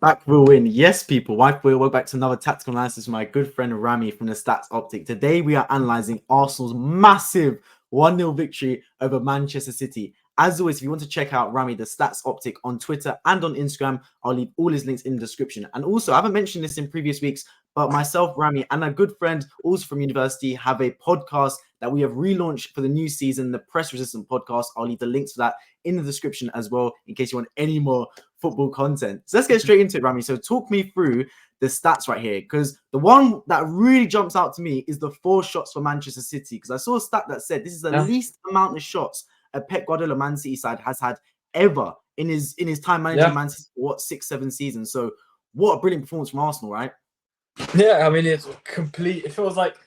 Back will win. Yes, people. Welcome back to another tactical analysis with my good friend Rami from the Stats Optic. Today we are analysing Arsenal's massive 1-0 victory over Manchester City. As always, if you want to check out Rami, the Stats Optic on Twitter and on Instagram, I'll leave all his links in the description. And also, I haven't mentioned this in previous weeks, but myself, Rami, and a good friend also from university have a podcast that we have relaunched for the new season, the Press Resistant Podcast. I'll leave the links for that in the description as well, in case you want any more football content. So let's get straight into it, Rami. So talk me through the stats right here, because the one that really jumps out to me is the 4 shots for Manchester City, because I saw a stat that said this is the least amount of shots a Pep Guardiola Man City side has had ever in his time managing Man City for 6-7 seasons. So what a brilliant performance from Arsenal, right? Yeah, I mean, it's complete. It feels like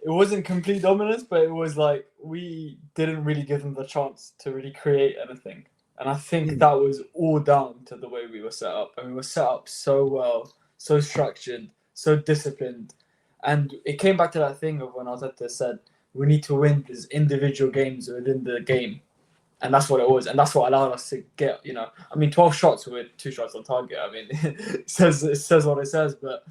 it wasn't complete dominance, but it was like we didn't really give them the chance to really create anything. And I think that was all down to the way we were set up. And we were set up so well, so structured, so disciplined. And it came back to that thing of when Arteta said, we need to win these individual games within the game. And that's what it was. And that's what allowed us to get, 12 shots with 2 shots on target. I mean, it says what it says. But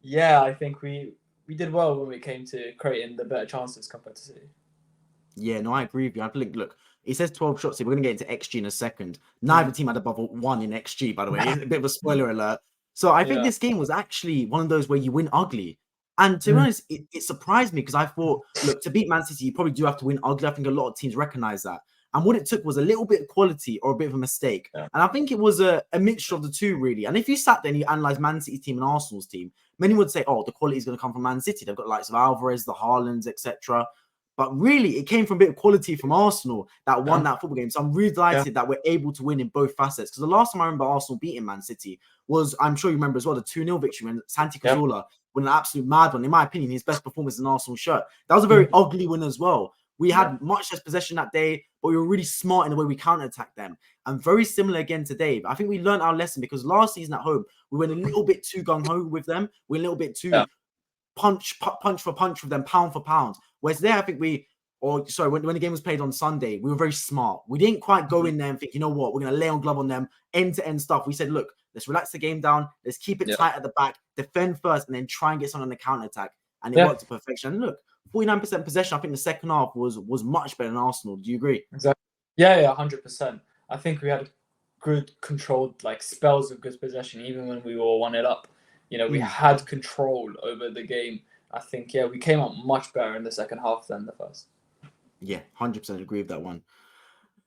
yeah, I think we did well when we came to creating the better chances compared to City. Yeah, no, I agree with you. I think, look, it says 12 shots here. We're going to get into XG in a second. Neither team had above 1 in XG, by the way. It's a bit of a spoiler alert. So I think this game was actually one of those where you win ugly. And to be honest, it surprised me because I thought, look, to beat Man City, you probably do have to win ugly. I think a lot of teams recognize that. And what it took was a little bit of quality or a bit of a mistake. Yeah. And I think it was a mixture of the two, really. And if you sat there and you analyze Man City's team and Arsenal's team, many would say, oh, the quality is going to come from Man City. They've got the likes of Alvarez, the Haalands, etc. But really, it came from a bit of quality from Arsenal that won that football game. So I'm really delighted that we're able to win in both facets. Because the last time I remember Arsenal beating Man City was, I'm sure you remember as well, the 2-0 victory when Santi Cazorla won an absolute mad one. In my opinion, his best performance in an Arsenal shirt. That was a very ugly win as well. We had much less possession that day, but we were really smart in the way we counter-attacked them. And very similar again today. But I think we learned our lesson because last season at home, we went a little bit too gung-ho with them. We were a little bit too punch for punch with them, pound for pound. Whereas there, I think when the game was played on Sunday, we were very smart. We didn't quite go in there and think, you know what, we're going to lay on glove on them, end-to-end stuff. We said, look, let's relax the game down. Let's keep it tight at the back, defend first, and then try and get something on the counter-attack. And it worked to perfection. And look, 49% possession. I think the second half was much better than Arsenal. Do you agree? Exactly. Yeah, 100%. I think we had good controlled spells of good possession, even when we were 1-0 up. We had control over the game. I think we came out much better in the second half than the first. Yeah, 100% agree with that one.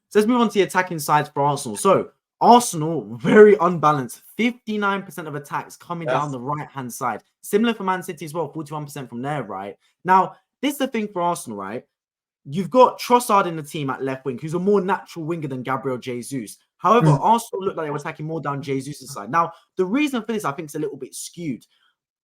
So let's move on to the attacking sides for Arsenal. So Arsenal, very unbalanced. 59% of attacks coming down the right-hand side. Similar for Man City as well, 41% from their right. Now, this is the thing for Arsenal, right? You've got Trossard in the team at left wing, who's a more natural winger than Gabriel Jesus. However, Arsenal looked like they were attacking more down Jesus' side. Now, the reason for this, I think, is a little bit skewed.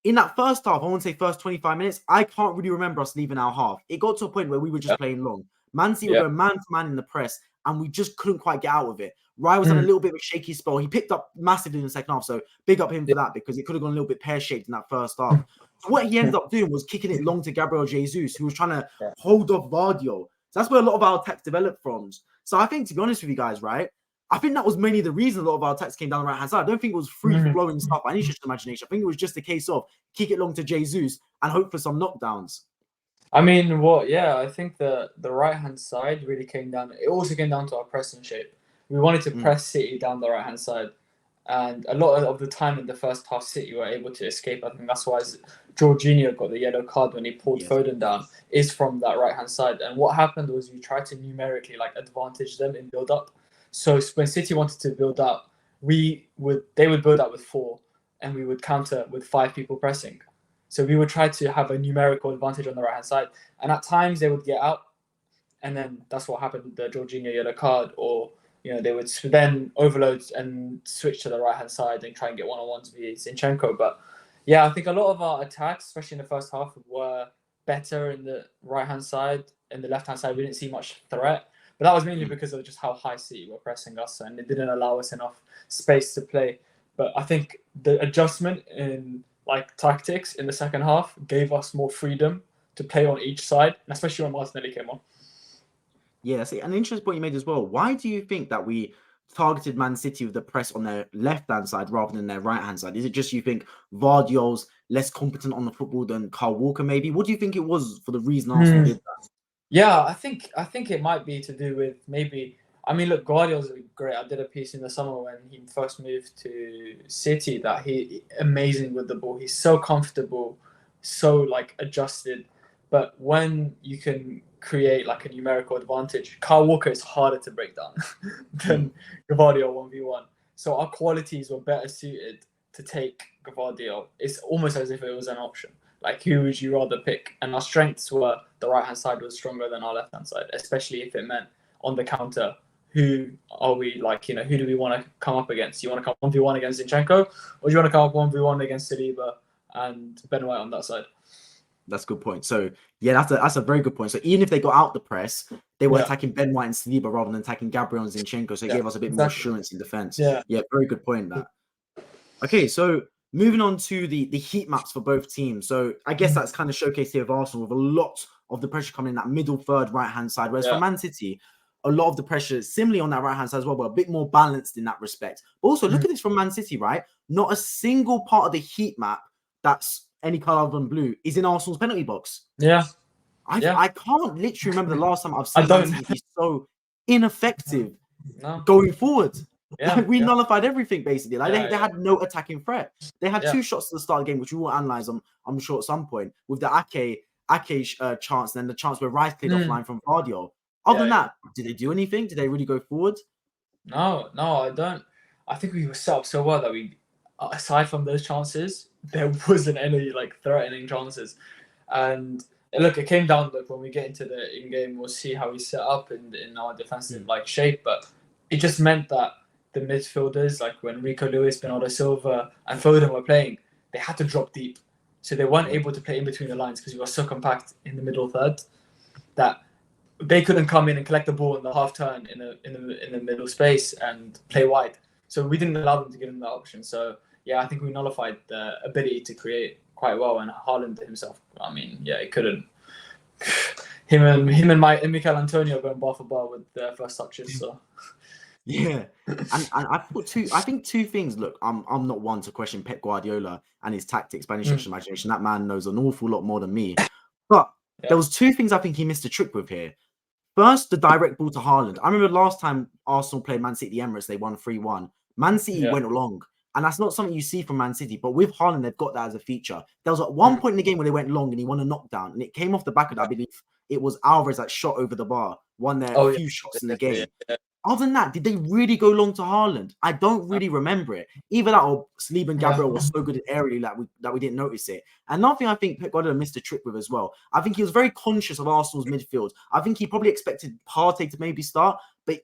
In that first half, I want to say first 25 minutes, I can't really remember us leaving our half. It got to a point where we were just playing long. Man City were going man to man in the press, and we just couldn't quite get out of it. Raya was having a little bit of a shaky spell. He picked up massively in the second half, so big up him for that because it could have gone a little bit pear-shaped in that first half. So what he ended up doing was kicking it long to Gabriel Jesus, who was trying to hold off Guardiola. So that's where a lot of our attacks developed from. So I think, to be honest with you guys, right, I think that was mainly the reason a lot of our attacks came down the right-hand side. I don't think it was free-flowing stuff by any stretch of imagination. I think it was just a case of kick it long to Jesus and hope for some knockdowns. I mean, I think the right-hand side really came down. It also came down to our pressing shape. We wanted to press City down the right-hand side. And a lot of the time in the first half, City were able to escape. I think that's why Jorginho got the yellow card when he pulled Foden down, is from that right-hand side. And what happened was we tried to numerically advantage them in build-up. So when City wanted to build up, they would build up with 4, and we would counter with 5 people pressing. So we would try to have a numerical advantage on the right-hand side. And at times they would get out, and then that's what happened with the Jorginho yellow card, or they would then overload and switch to the right-hand side and try and get one-on-ones via Zinchenko. But yeah, I think a lot of our attacks, especially in the first half, were better in the right-hand side. In the left-hand side, we didn't see much threat. But that was mainly because of just how high City were pressing us, and it didn't allow us enough space to play. But I think the adjustment in tactics in the second half gave us more freedom to play on each side, and especially when Martinelli came on. Yeah, that's an interesting point you made as well. Why do you think that we targeted Man City with the press on their left-hand side rather than their right-hand side? Is it just you think Vardiol's less competent on the football than Kyle Walker maybe? What do you think it was for the reason Arsenal did that? Yeah, I think it might be to do with maybe. I mean, look, Guardiola's great. I did a piece in the summer when he first moved to City that he amazing with the ball. He's so comfortable, so like adjusted. But when you can create like a numerical advantage, Kyle Walker is harder to break down than Guardiola 1v1. So our qualities were better suited to take Guardiola. It's almost as if it was an option. Like, who would you rather pick? And our strengths were the right-hand side was stronger than our left-hand side, especially if it meant on the counter, who are we, like, you know, who do we want to come up against? You want to come 1v1 against Zinchenko, or do you want to come up 1v1 against Saliba and Ben White on that side? That's a good point. So, yeah, that's a very good point. So, even if they got out the press, they were attacking Ben White and Saliba rather than attacking Gabriel and Zinchenko. So, it gave us a bit more assurance in defense. Yeah, very good point, that. Okay, so moving on to the heat maps for both teams. So I guess that's kind of showcased here of Arsenal with a lot of the pressure coming in that middle third right-hand side. Whereas for Man City, a lot of the pressure similarly on that right-hand side as well, but a bit more balanced in that respect. But also look at this from Man City, right? Not a single part of the heat map that's any colour other than blue is in Arsenal's penalty box. Yeah. I can't literally remember the last time I've seen Man City be so ineffective going forward. Yeah, like, we nullified everything basically. Like they had no attacking threat. They had 2 shots to the start of the game, which we will analyze. I'm sure at some point with the Ake chance, and then the chance where Rice played offline from Guardiola. Other than that, did they do anything? Did they really go forward? No, I don't. I think we were set up so well that we, aside from those chances, there wasn't any like threatening chances. And look, it came down to when we get into the in-game, we'll see how we set up in our defensive like shape. But it just meant that the midfielders, like when Rico Lewis, Bernardo Silva, and Foden were playing, they had to drop deep. So they weren't able to play in between the lines because we were so compact in the middle third that they couldn't come in and collect the ball in the half turn in the middle space and play wide. So we didn't allow them to give them that option. So yeah, I think we nullified the ability to create quite well. And Haaland himself, I mean, yeah, he couldn't. Him and Mikel Antonio going bar for bar with their first touches. So. Yeah, and I think two things. Look, I'm not one to question Pep Guardiola and his tactics by any stretch of imagination. That man knows an awful lot more than me. But there was 2 things I think he missed a trick with here. First, the direct ball to Haaland. I remember last time Arsenal played Man City at the Emirates, they won 3-1. Man City went long, and that's not something you see from Man City. But with Haaland, they've got that as a feature. There was at one point in the game where they went long and he won a knockdown, and it came off the back of that. I believe it was Alvarez that shot over the bar, won their few shots in the game. Other than that, did they really go long to Haaland? I don't really remember it. Either that or Saliba and Gabriel were so good at aerially that we didn't notice it. And another thing I think Pep Guardiola missed a trick with as well. I think he was very conscious of Arsenal's midfield. I think he probably expected Partey to maybe start, but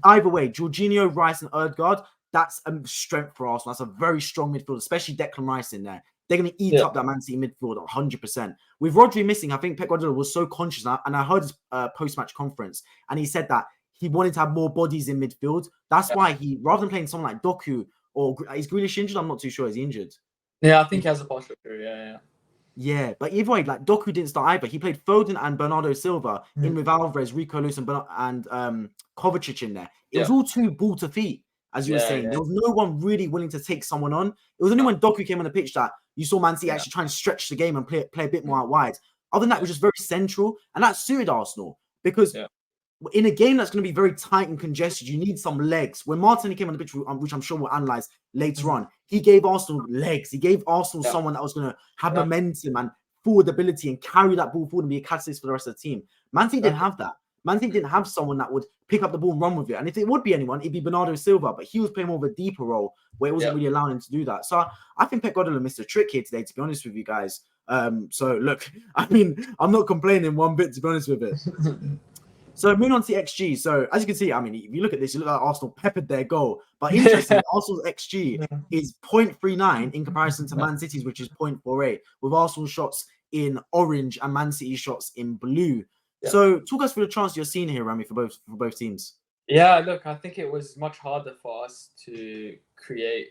either way, Jorginho, Rice, and Ødegaard, that's a strength for Arsenal. That's a very strong midfield, especially Declan Rice in there. They're going to eat up that Man City midfield 100%. With Rodri missing, I think Pep Guardiola was so conscious, and I heard his post-match conference, and he said that he wanted to have more bodies in midfield. That's why he, rather than playing someone like Doku, or is Grealish injured? I'm not too sure. Is he injured? Yeah, I think he has a partial injury. Yeah, but either way, like Doku didn't start either. He played Foden and Bernardo Silva in with Alvarez, Rico Lewis, and Kovacic in there. It was all 2 ball to feet, as you were saying. There was no one really willing to take someone on. It was only when Doku came on the pitch that you saw Man City actually trying to stretch the game and play a bit more out wide. Other than that, it was just very central, and that suited Arsenal because in a game that's going to be very tight and congested, you need some legs. When Martinelli came on the pitch, which I'm sure we'll analyze later on, he gave Arsenal legs. He gave Arsenal someone that was going to have momentum and forward ability and carry that ball forward and be a catalyst for the rest of the team. Man City didn't have that. Man City didn't have someone that would pick up the ball and run with it. And if it would be anyone, it'd be Bernardo Silva. But he was playing more of a deeper role where it wasn't really allowing him to do that. So I think Pep Guardiola missed a trick here today, to be honest with you guys. So look, I mean, I'm not complaining one bit, to be honest with it. So moving on to the XG. So as you can see, I mean, if you look at this, you look like Arsenal peppered their goal. But interestingly, Arsenal's XG is 0.39 in comparison to Man City's, which is 0.48, with Arsenal shots in orange and Man City shots in blue. So talk us through the chance you're seeing here, Rami, for both teams. Yeah, look, I think it was much harder for us to create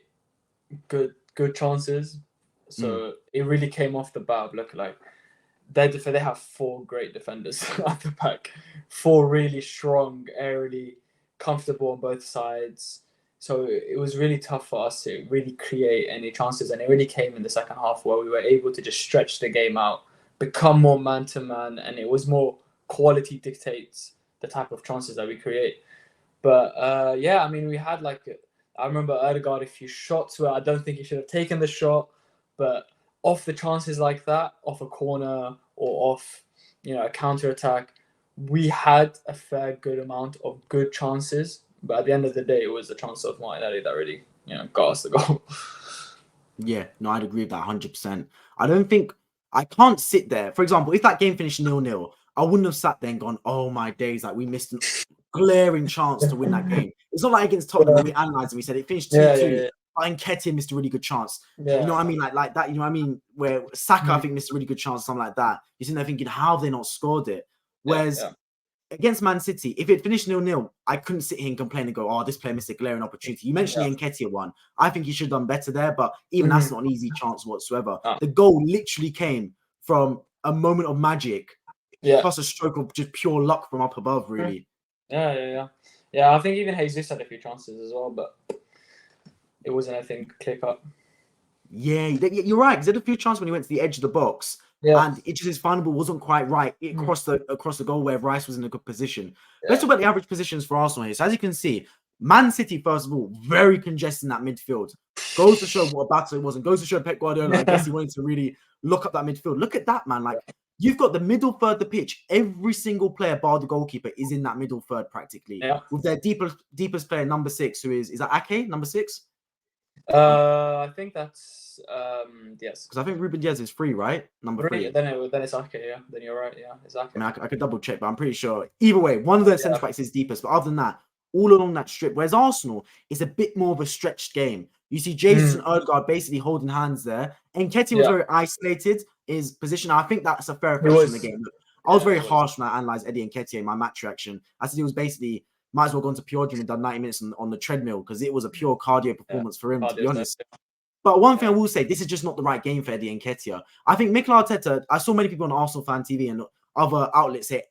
good chances. So it really came off the bat. Look, like they have 4 great defenders at the back, 4 really strong, aerially comfortable on both sides. So it was really tough for us to really create any chances. And it really came in the second half where we were able to just stretch the game out, become more man-to-man, and it was more quality dictates the type of chances that we create. But yeah, I mean, we had I remember Odegaard a few shots where I don't think he should have taken the shot, but off the chances like that, off a corner or off, a counter-attack, we had a fair good amount of good chances. But at the end of the day, it was the chance of Martinelli that really, got us the goal. Yeah, no, I'd agree with that 100%. I can't sit there. For example, if that game finished 0-0, I wouldn't have sat there and gone, oh my days, like we missed an glaring chance to win that game. It's not like against Tottenham where we analysed and we said it finished 2-2. But Nketiah missed a really good chance. Yeah. You know what I mean? Like that, you know what I mean? Where Saka, I think, missed a really good chance, something like that. You're sitting there thinking, how have they not scored it? Whereas against Man City, if it finished 0-0, I couldn't sit here and complain and go, oh, this player missed a glaring opportunity. You mentioned the Nketiah one. I think he should have done better there, but even that's not an easy chance whatsoever. The goal literally came from a moment of magic, plus a stroke of just pure luck from up above, really. Yeah, I think even Jesus had a few chances as well, but it wasn't anything clear cut. Yeah, you're right. Because he had a few chances when he went to the edge of the box. And it just his final ball wasn't quite right. It crossed the goal where Rice was in a good position. Let's talk about the average positions for Arsenal here. So as you can see, Man City, first of all, very congested in that midfield. Goes to show what a battle it was, and goes to show Pep Guardiola, I guess he wanted to really look up that midfield. Look at that, man. Like, you've got the middle third of the pitch. Every single player, bar the goalkeeper, is in that middle third practically. Yeah. With their deepest player, number 6, who is that Ake, number 6? I think that's yes. Because I think Ruben Diaz is 3, right? Number 3. Then it's Ake, yeah. Then you're right, yeah. It's Ake. I mean, I could double check, but I'm pretty sure. Either way, one of their centre backs is deepest. But other than that, all along that strip, whereas Arsenal is a bit more of a stretched game. You see Jesus and Odegaard basically holding hands there. And Nketiah was very isolated, his position. I think that's a fair reflection of the game. I was very harsh when I analysed Eddie Nketiah in my match reaction. I said he was basically, might as well gone to pure gym and done 90 minutes on the treadmill because it was a pure cardio performance for him, to be honest. But one thing I will say, this is just not the right game for Eddie Nketiah. I think Mikel Arteta, I saw many people on Arsenal Fan TV and other outlets say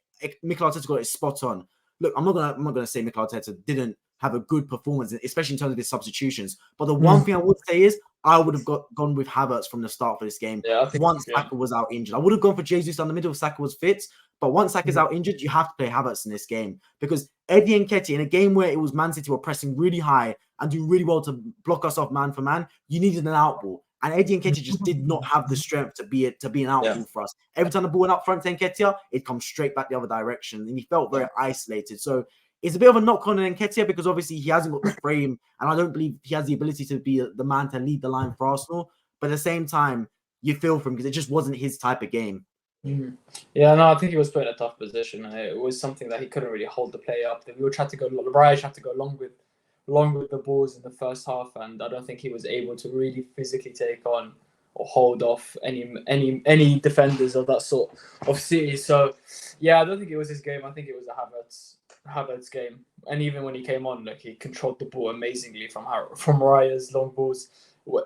Mikel Arteta got it spot on. Look, I'm not gonna say Mikel Arteta didn't have a good performance, especially in terms of his substitutions. But the one thing I would say is I would have gone with Havertz from the start for this game. Once Saka was out injured, I would have gone for Jesus down the middle if Saka was fit. But once Saka's out injured, you have to play Havertz in this game because Eddie Nketiah, in a game where it was Man City were pressing really high and doing really well to block us off man for man, you needed an outball. And Eddie Nketiah just did not have the strength to be an outball for us. Every time the ball went up front to Nketiah, it comes straight back the other direction. And he felt very isolated. So it's a bit of a knock on Nketiah because obviously he hasn't got the frame. And I don't believe he has the ability to be the man to lead the line for Arsenal. But at the same time, you feel for him because it just wasn't his type of game. Yeah, no, I think he was put in a tough position. It was something that he couldn't really hold the play up. We tried to go, Rice had to go long with the balls in the first half, and I don't think he was able to really physically take on or hold off any defenders of that sort of City. So, yeah, I don't think it was his game. I think it was a Havertz game. And even when he came on, he controlled the ball amazingly from Raya's long balls,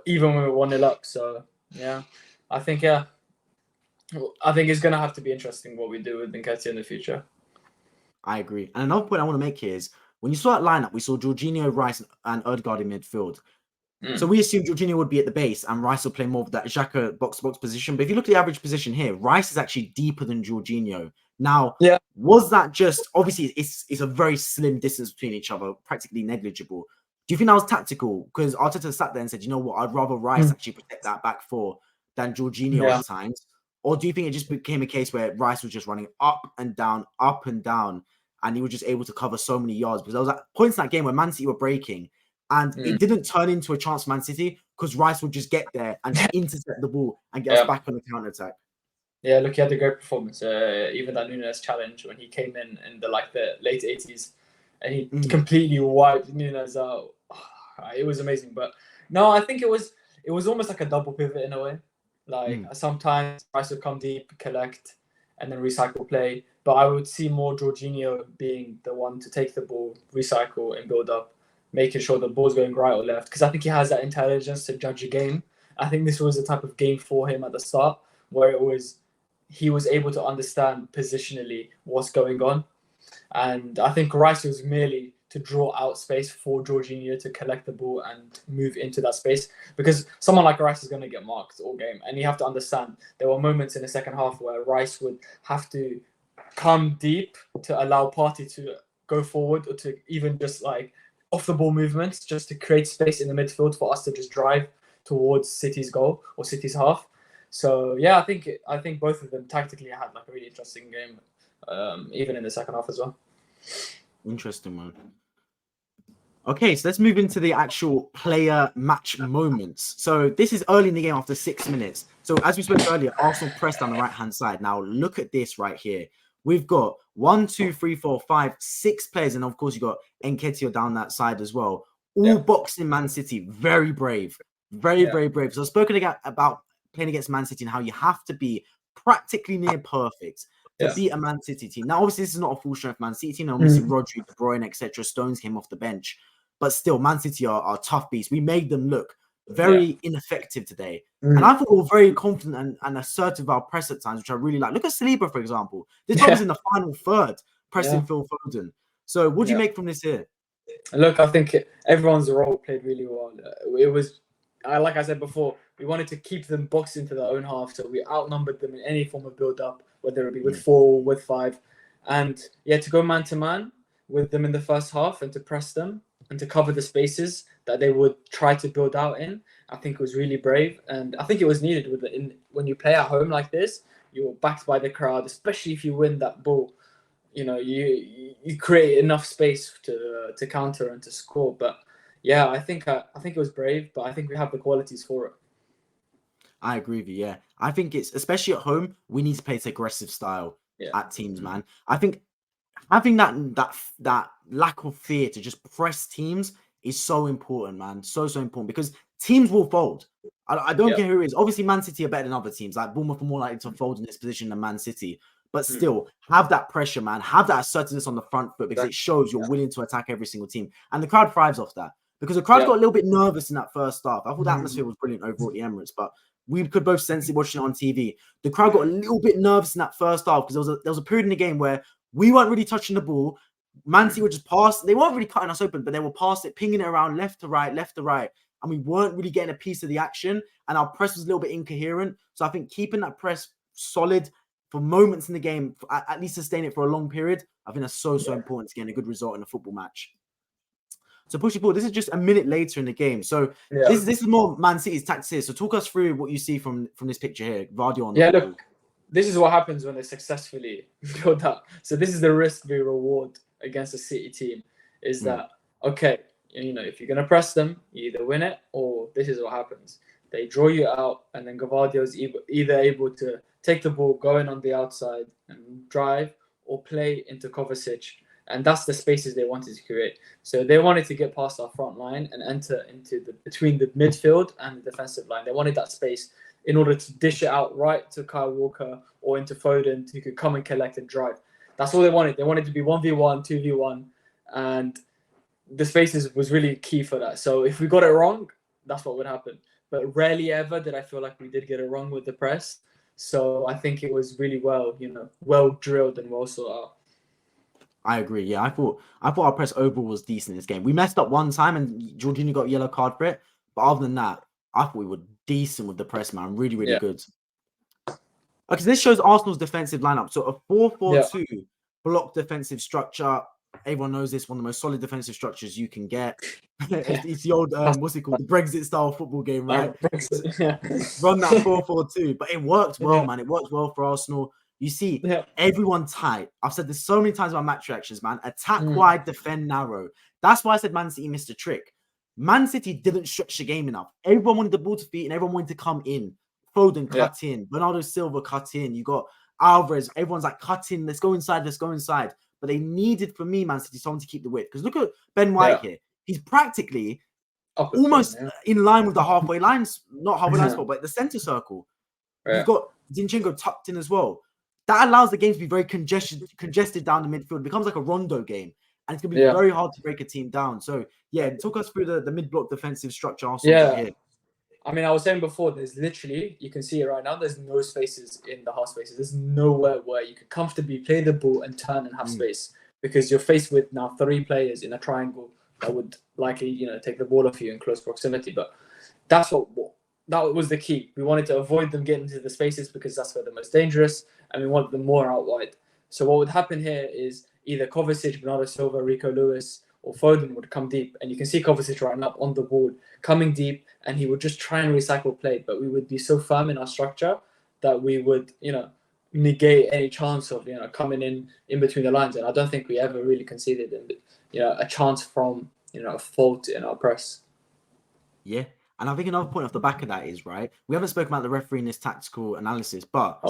even when we were 1-0 up. So, yeah, I think it's going to have to be interesting what we do with Nketiah in the future. I agree. And another point I want to make here is when you saw that lineup, we saw Jorginho, Rice, and Odegaard in midfield. So we assumed Jorginho would be at the base and Rice will play more of that Xhaka box-to-box position. But if you look at the average position here, Rice is actually deeper than Jorginho. Now, was that just... Obviously, it's a very slim distance between each other, practically negligible. Do you think that was tactical? Because Arteta sat there and said, you know what, I'd rather Rice actually protect that back four than Jorginho at times. Or do you think it just became a case where Rice was just running up and down, and he was just able to cover so many yards? Because there was points in that game where Man City were breaking, and it didn't turn into a chance for Man City because Rice would just get there and intercept the ball and get us back on the counter-attack. Yeah, look, he had a great performance. Even that Nunes challenge when he came in the late 80s and he completely wiped Nunes out. It was amazing. But no, I think it was almost like a double pivot in a way. Sometimes Rice would come deep, collect, and then recycle play. But I would see more Jorginho being the one to take the ball, recycle, and build up, making sure the ball's going right or left. Because I think he has that intelligence to judge a game. I think this was the type of game for him at the start where he was able to understand positionally what's going on. And I think Rice was merely to draw out space for Jorginho to collect the ball and move into that space, because someone like Rice is going to get marked all game, and you have to understand there were moments in the second half where Rice would have to come deep to allow Partey to go forward, or to even just like off the ball movements just to create space in the midfield for us to just drive towards City's goal or City's half. So yeah, I think both of them tactically had like a really interesting game, even in the second half as well. Interesting one. Okay, so let's move into the actual player match moments. So this is early in the game after 6 minutes. So as we spoke earlier, Arsenal pressed down the right-hand side. Now look at this right here. We've got 1, 2, 3, 4, 5, 6 players. And of course, you got Nketiah down that side as well. All boxing Man City. Very brave. Very brave. So I've spoken about playing against Man City and how you have to be practically near perfect to beat a Man City team. Now, obviously, this is not a full strength Man City team. Obviously, Rodri, De Bruyne, etc. Stones came off the bench. But still, Man City are tough beasts. We made them look very ineffective today. And I thought we were very confident and assertive of our press at times, which I really like. Look at Saliba, for example. This time was in the final third, pressing Phil Foden. So what do you make from this here? Look, I think everyone's role played really well. It was, like I said before, we wanted to keep them boxed into their own half. So we outnumbered them in any form of build-up, whether it be with 4 or with 5. And to go man-to-man with them in the first half and to press them and to cover the spaces that they would try to build out in, I think it was really brave. And I think it was needed when you play at home like this. You're backed by the crowd, especially if you win that ball. You know, you create enough space to counter and to score. But yeah, I think it was brave, but I think we have the qualities for it. I agree with you. Yeah, I think it's, especially at home, we need to play this aggressive style at teams, man. I think having that lack of fear to just press teams is so important, man. So important, because teams will fold. I don't care who it is. Obviously, Man City are better than other teams. Like Bournemouth are more likely to fold in this position than Man City. But still, have that pressure, man. Have that assertiveness on the front foot, because it shows you're willing to attack every single team. And the crowd thrives off that, because the crowd got a little bit nervous in that first half. I thought the atmosphere was brilliant overall at the Emirates, but we could both sense it watching it on TV. The crowd got a little bit nervous in that first half, because there was a period in the game where we weren't really touching the ball. Man City would just pass. They weren't really cutting us open, but they would pass it, pinging it around left to right. And we weren't really getting a piece of the action. And our press was a little bit incoherent. So I think keeping that press solid for moments in the game, at least sustain it for a long period, I think that's so important to getting a good result in a football match. So pushing forward, this is just a minute later in the game. So this is more Man City's tactics. So talk us through what you see from this picture here. Guardiola on the ball. Look, this is what happens when they successfully build up. So this is the risk we reward against a City team, is that, okay, you know, if you're going to press them, you either win it or this is what happens. They draw you out, and then Guardiola's either able to take the ball, go in on the outside and drive, or play into Kovacic. And that's the spaces they wanted to create. So they wanted to get past our front line and enter into between the midfield and the defensive line. They wanted that space in order to dish it out right to Kyle Walker or into Foden, who could come and collect and drive. That's all they wanted. They wanted to be 1v1, 2v1. And the spaces was really key for that. So if we got it wrong, that's what would happen. But rarely ever did I feel like we did get it wrong with the press. So I think it was really well drilled and well sorted out. I agree. Yeah, I thought our press overall was decent in this game. We messed up one time and Jorginho got a yellow card for it. But other than that, I thought we were decent with the press, man. Really, really good. Okay, so this shows Arsenal's defensive lineup. So a 4-4-2 block defensive structure. Everyone knows this, one of the most solid defensive structures you can get. It's the old, what's it called? The Brexit style football game, right? Run that 4-4-2. But it worked well, man. It worked well for Arsenal. You see, everyone tight. I've said this so many times about match reactions, man. Attack wide, defend narrow. That's why I said Man City missed a trick. Man City didn't stretch the game enough. Everyone wanted the ball to feet and everyone wanted to come in. Foden cut in. Bernardo Silva cut in. You got Alvarez. Everyone's like, cut in. Let's go inside. Let's go inside. But they needed, for me, Man City, someone to keep the width. Because look at Ben White here. He's practically almost in line with the halfway lines. Not halfway line spot, but the center circle. You've got Zinchenko tucked in as well. That allows the game to be very congested down the midfield. It becomes like a rondo game. And it's going to be very hard to break a team down. So, talk us through the mid-block defensive structure. Here. I mean, I was saying before, there's literally, you can see it right now, there's no spaces in the half spaces. There's nowhere where you could comfortably play the ball and turn and have space. because you're faced with now 3 players in a triangle that would likely, take the ball off you in close proximity. But that was the key. We wanted to avoid them getting into the spaces because that's where they're most dangerous, and we wanted them more out wide. So what would happen here is either Kovacic, Bernardo Silva, Rico Lewis, or Foden would come deep, and you can see Kovacic right now on the board, coming deep, and he would just try and recycle play, but we would be so firm in our structure that we would, negate any chance of, coming in between the lines. And I don't think we ever really conceded, a chance from, a fault in our press. Yeah. And I think another point off the back of that is, right, we haven't spoken about the referee in this tactical analysis, but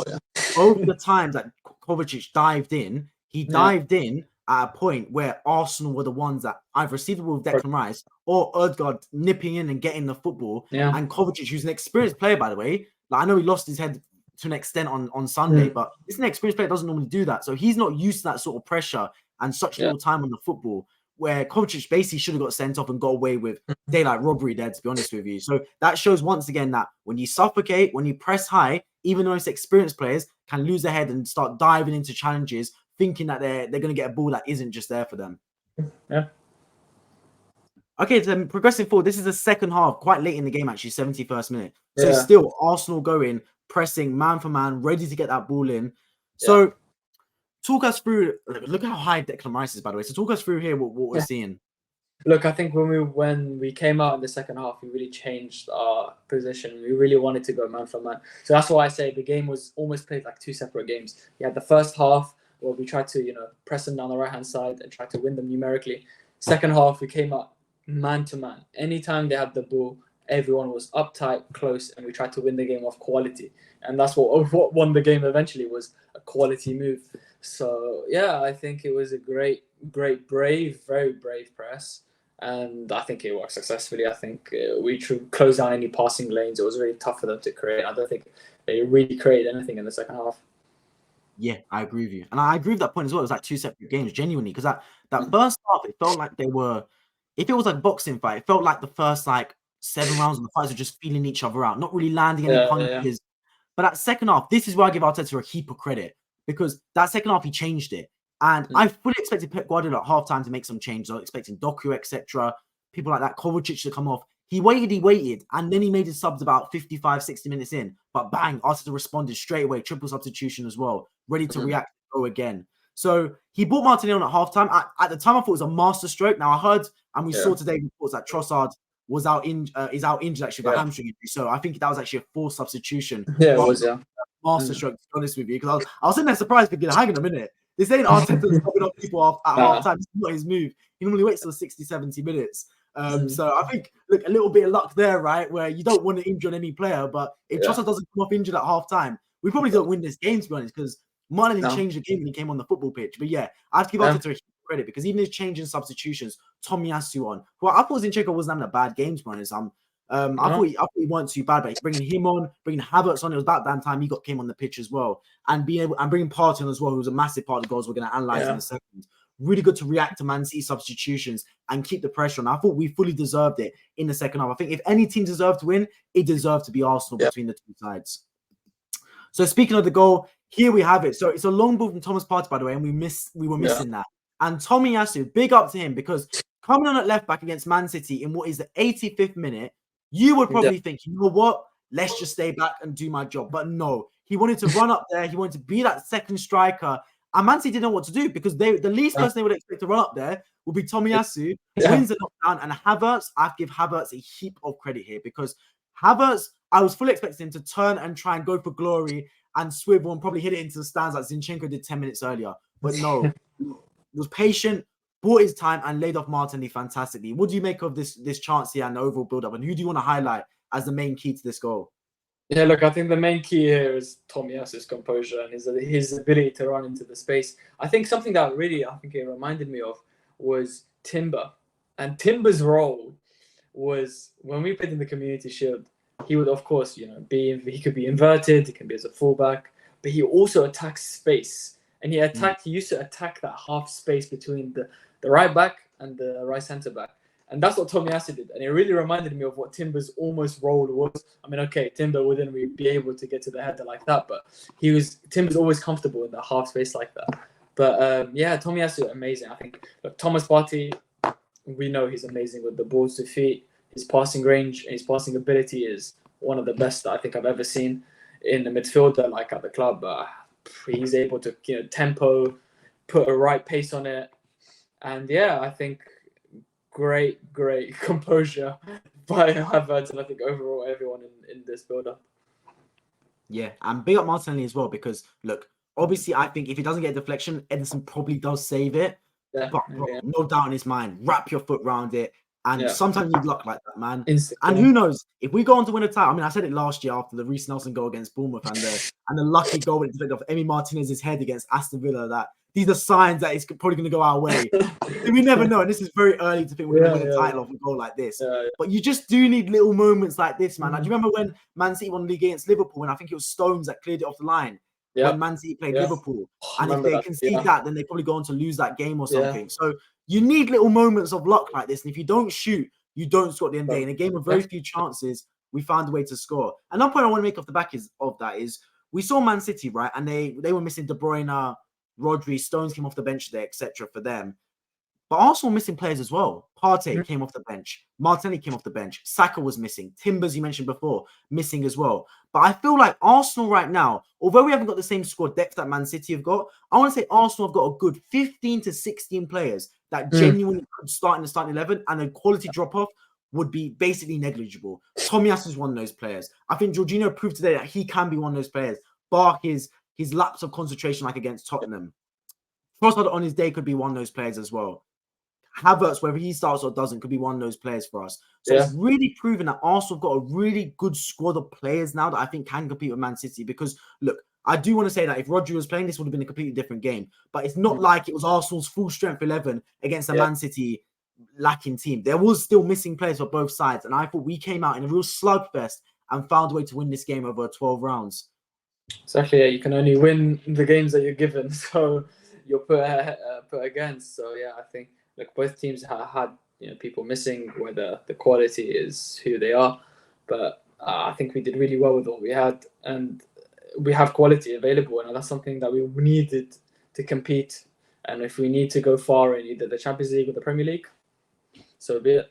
over the times that Kovacic dived in, he dived in at a point where Arsenal were the ones that either received the ball with Declan Rice or Ødegaard nipping in and getting the football. Yeah. And Kovacic, who's an experienced player, by the way, like I know he lost his head to an extent on Sunday, but this is an experienced player, doesn't normally do that. So he's not used to that sort of pressure and such little time on the football, where Kovacic basically should have got sent off and got away with daylight robbery there, to be honest with you. So that shows once again that when you suffocate, when you press high, even the most experienced players can lose their head and start diving into challenges, thinking that they're going to get a ball that isn't just there for them. Yeah. Okay, so progressing forward, this is the second half, quite late in the game, actually, 71st minute. So still Arsenal going, pressing, man for man, ready to get that ball in. So talk us through, look how high Declan Rice is, by the way. So talk us through here what we're seeing. Look, I think when we came out in the second half, we really changed our position. We really wanted to go man for man. So that's why I say the game was almost played like 2 separate games. You had the first half where we tried to, press them down the right-hand side and try to win them numerically. Second half, we came out man to man. Anytime they had the ball, everyone was uptight, close, and we tried to win the game off quality. And that's what won the game eventually, was a quality move. So, I think it was a very brave press. And I think it worked successfully. I think we closed down any passing lanes. It was really tough for them to create. I don't think they really created anything in the second half. Yeah, I agree with you. And I agree with that point as well. It was like 2 separate games, genuinely. Because that first half, it felt like they were, if it was like a boxing fight, it felt like the first 7 rounds of the fights were just feeling each other out, not really landing any punches. But that second half, this is where I give Arteta a heap of credit, because that second half, he changed it. And I fully expected Pep Guardiola at halftime to make some changes. I was expecting Doku, etc., people like that, Kovacic to come off. He waited, and then he made his subs about 55, 60 minutes in. But bang, Arteta responded straight away, triple substitution as well, ready to react and go again. So he brought Martinelli on at halftime. At the time, I thought it was a master stroke. Now I heard, and we saw today reports that Trossard was out injured actually with a hamstring injury. So I think that was actually a forced substitution. Yeah, it was, master stroke, to be honest with you, because I was sitting there surprised thinking, hang on a minute, this ain't Arteta stopping up people at half time. This is not his move. He normally waits till 60, 70 minutes. So I think, look, a little bit of luck there, right? Where you don't want to injure any player, but if Trossard doesn't come off injured at half time, we probably don't win this game, to be honest, because Martinelli changed the game when he came on the football pitch. But I have to give Arteta a credit, because even his change in substitutions, Tomiyasu on, who I thought Zinchenko wasn't having a bad game, to be honest. I thought he weren't too bad, but bringing him on, bringing Havertz on, it was about damn time he came on the pitch as well, and bringing Partey on as well, who was a massive part of the goals we're going to analyze in a second. Really good to react to Man City substitutions and keep the pressure on. I thought we fully deserved it in the second half. I think if any team deserved to win, it deserved to be Arsenal between the two sides. So speaking of the goal, here we have it. So it's a long ball from Thomas Partey, by the way, and we were missing that. And Tomiyasu, big up to him, because coming on at left back against Man City in what is the 85th minute, you would probably think, you know what? Let's just stay back and do my job. But no, he wanted to run up there. He wanted to be that second striker. And Man City didn't know what to do, because the least person they would expect to run up there would be Tomiyasu, wins the knockdown. And Havertz, I have to give Havertz a heap of credit here, because Havertz, I was fully expecting him to turn and try and go for glory and swivel and probably hit it into the stands like Zinchenko did 10 minutes earlier. But no, he was patient, bought his time, and laid off Martinelli fantastically. What do you make of this chance here and the overall build-up? And who do you want to highlight as the main key to this goal? Yeah, look, I think the main key here is Tomiyasu's composure and his ability to run into the space. I think something that really, I think it reminded me of, was Timber. And Timber's role was, when we played in the Community Shield, he would, of course, he could be inverted, he can be as a fullback, but he also attacks space. And he used to attack that half space between the right back and the right centre back. And that's what Tomiyasu did. And it really reminded me of what Timber's almost role was. I mean, okay, Timber wouldn't really be able to get to the header like that, but Timber's always comfortable in the half space like that. But yeah, Tomiyasu amazing. I think Thomas Partey, we know he's amazing with the balls to feet. His passing range and his passing ability is one of the best that I think I've ever seen in the midfielder, like at the club. He's able to tempo, put a right pace on it, and yeah, I think great composure by Havertz, and I think overall everyone in this build-up. Yeah, and big up Martinelli as well, because look, obviously I think if he doesn't get a deflection, Edison probably does save it. Yeah, But bro, no doubt in his mind, wrap your foot around it. And sometimes you need luck like that, man. And who knows, if we go on to win a title, I mean, I said it last year after the Reece Nelson goal against Bournemouth and the lucky goal of Emi Martinez's head against Aston Villa, that these are signs that it's probably going to go our way. We never know. And this is very early to think we're going to win a title off a goal like this. But you just do need little moments like this, man. Like, do you remember when Man City won the league against Liverpool, and I think it was Stones that cleared it off the line when Man City played Liverpool? And if they concede that, then they probably go on to lose that game or something. So you need little moments of luck like this. And if you don't shoot, you don't score at the end of the day. In a game with very few chances, we found a way to score. Another point I want to make off the back of that is we saw Man City, right? And they were missing De Bruyne, Rodri, Stones came off the bench there, etc. for them. But Arsenal missing players as well. Partey came off the bench. Martinelli came off the bench. Saka was missing. Timbers, you mentioned before, missing as well. But I feel like Arsenal right now, although we haven't got the same squad depth that Man City have got, I want to say Arsenal have got a good 15 to 16 players that genuinely could start in the starting 11, and the quality drop-off would be basically negligible. Tomiyasu is one of those players. I think Jorginho proved today that he can be one of those players, bar his lapse of concentration like against Tottenham. Trossard on his day could be one of those players as well. Havertz, whether he starts or doesn't, could be one of those players for us. So it's really proven that Arsenal have got a really good squad of players now that I think can compete with Man City. Because, look, I do want to say that if Rodri was playing, this would have been a completely different game. But it's not like it was Arsenal's full strength 11 against a Man City lacking team. There was still missing players for both sides. And I thought we came out in a real slugfest and found a way to win this game over 12 rounds. Exactly, yeah. You can only win the games that you're given. So you're put against. So, yeah, I think both teams had people missing, whether the quality is who they are. But I think we did really well with what we had, and we have quality available, and that's something that we needed to compete. And if we need to go far in either the Champions League or the Premier League, so be it.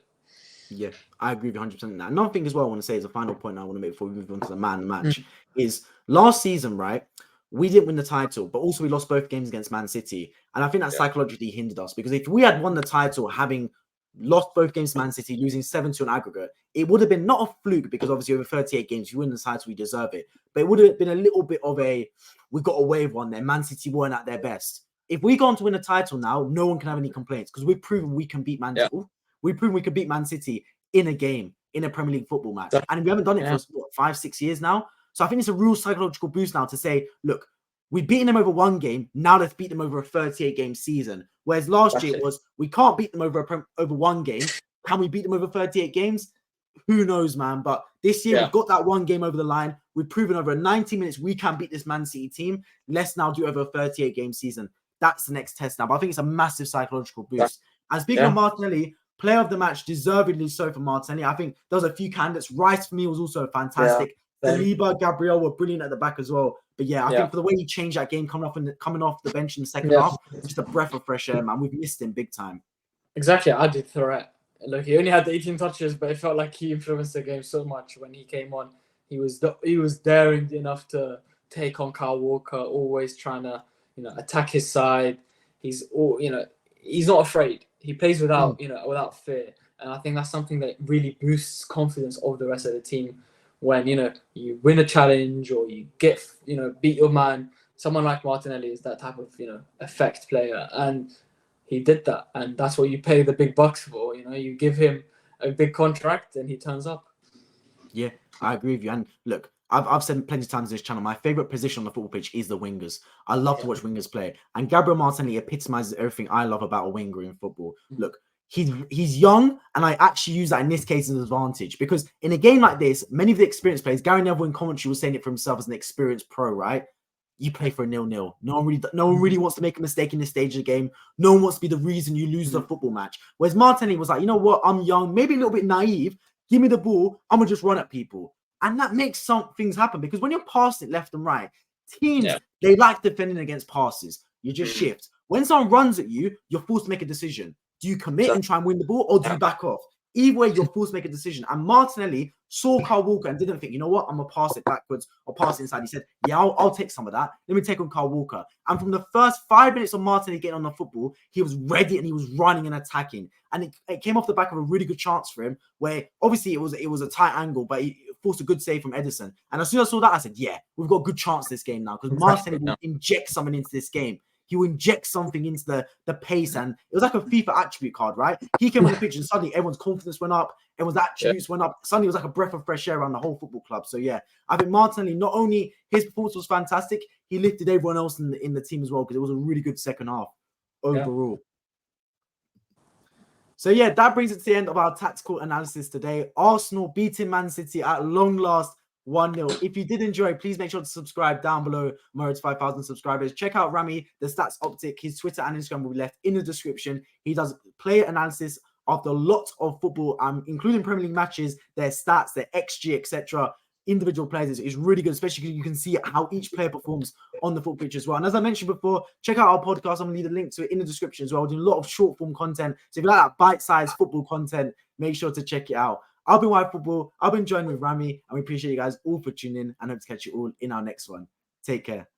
Yeah, I agree with 100% on that. Another thing as well I want to say is a final point I want to make before we move on to the man of the match is last season, right? We didn't win the title, but also we lost both games against Man City. And I think that psychologically hindered us, because if we had won the title having lost both games to Man City, losing 7-2 on aggregate, it would have been not a fluke, because obviously over 38 games, you win the title, we deserve it. But it would have been a little bit of we got away with one there. Man City weren't at their best. If we go on to win a title now, no one can have any complaints, because we've proven we can beat Man City. We've proven we can beat Man City in a game, in a Premier League football match. And we haven't done it for 5-6 years now. So I think it's a real psychological boost now to say, look, we've beaten them over one game. Now let's beat them over a 38-game season. Whereas last year it was, we can't beat them over one game. Can we beat them over 38 games? Who knows, man? But this year we've got that one game over the line. We've proven over 90 minutes we can beat this Man City team. Let's now do over a 38-game season. That's the next test now. But I think it's a massive psychological boost. And speaking of Martinelli, player of the match, deservedly so for Martinelli. I think there was a few candidates. Rice for me was also fantastic. Saliba, Gabriel were brilliant at the back as well. But yeah, I think for the way he changed that game, coming off the bench in the second half, just a breath of fresh air, man. We've missed him big time. Exactly, I did threat. Look, he only had 18 touches, but it felt like he influenced the game so much when he came on. He was daring enough to take on Kyle Walker, always trying to attack his side. He's not afraid. He plays without fear, and I think that's something that really boosts confidence of the rest of the team. When you win a challenge or you get beat your man, someone like Martinelli is that type of effect player, and he did that, and that's what you pay the big bucks for. You give him a big contract and he turns up. Yeah, I agree with you. And look, I've said plenty of times on this channel, my favorite position on the football pitch is the wingers. I love to watch wingers play, and Gabriel Martinelli epitomizes everything I love about a winger in football. Look, he's young, and I actually use that in this case as an advantage, because in a game like this, many of the experienced players, Gary Neville in commentary was saying it for himself as an experienced pro, right? You play for a 0-0. No one really wants to make a mistake in this stage of the game. No one wants to be the reason you lose the football match. Whereas Martinelli was like, you know what? I'm young, maybe a little bit naive. Give me the ball. I'm gonna just run at people, and that makes some things happen, because when you're passing it left and right, teams they like defending against passes. You just shift. When someone runs at you, you're forced to make a decision. Do you commit and try and win the ball, or do you back off? Either way, you're forced to make a decision. And Martinelli saw Kyle Walker and didn't think, you know what, I'm going to pass it backwards or pass it inside. He said, yeah, I'll take some of that. Let me take on Kyle Walker. And from the first 5 minutes of Martinelli getting on the football, he was ready and he was running and attacking. And it came off the back of a really good chance for him, where obviously it was a tight angle, but he forced a good save from Edison. And as soon as I saw that, I said, yeah, we've got a good chance this game now, because Martinelli will inject something into this game. He will inject something into the pace, and it was like a FIFA attribute card, right? He came on the pitch and suddenly everyone's confidence went up, everyone's attributes went up. Suddenly it was like a breath of fresh air around the whole football club. So yeah, I think Martinelli, not only his performance was fantastic, he lifted everyone else in the team as well, because it was a really good second half overall. So yeah, that brings it to the end of our tactical analysis today. Arsenal beating Man City at long last 1-0. If you did enjoy, please make sure to subscribe down below. More to 5,000 subscribers. Check out Rami, the Stats Optic. His Twitter and Instagram will be left in the description. He does player analysis of a lot of football, including Premier League matches, their stats, their XG, etc. Individual players is really good, especially because you can see how each player performs on the football pitch as well. And as I mentioned before, check out our podcast. I'm going to leave a link to it in the description as well. We're doing a lot of short form content. So if you like that bite-sized football content, make sure to check it out. I've been White Football. I've been joined with Rami, and we appreciate you guys all for tuning in, and hope to catch you all in our next one. Take care.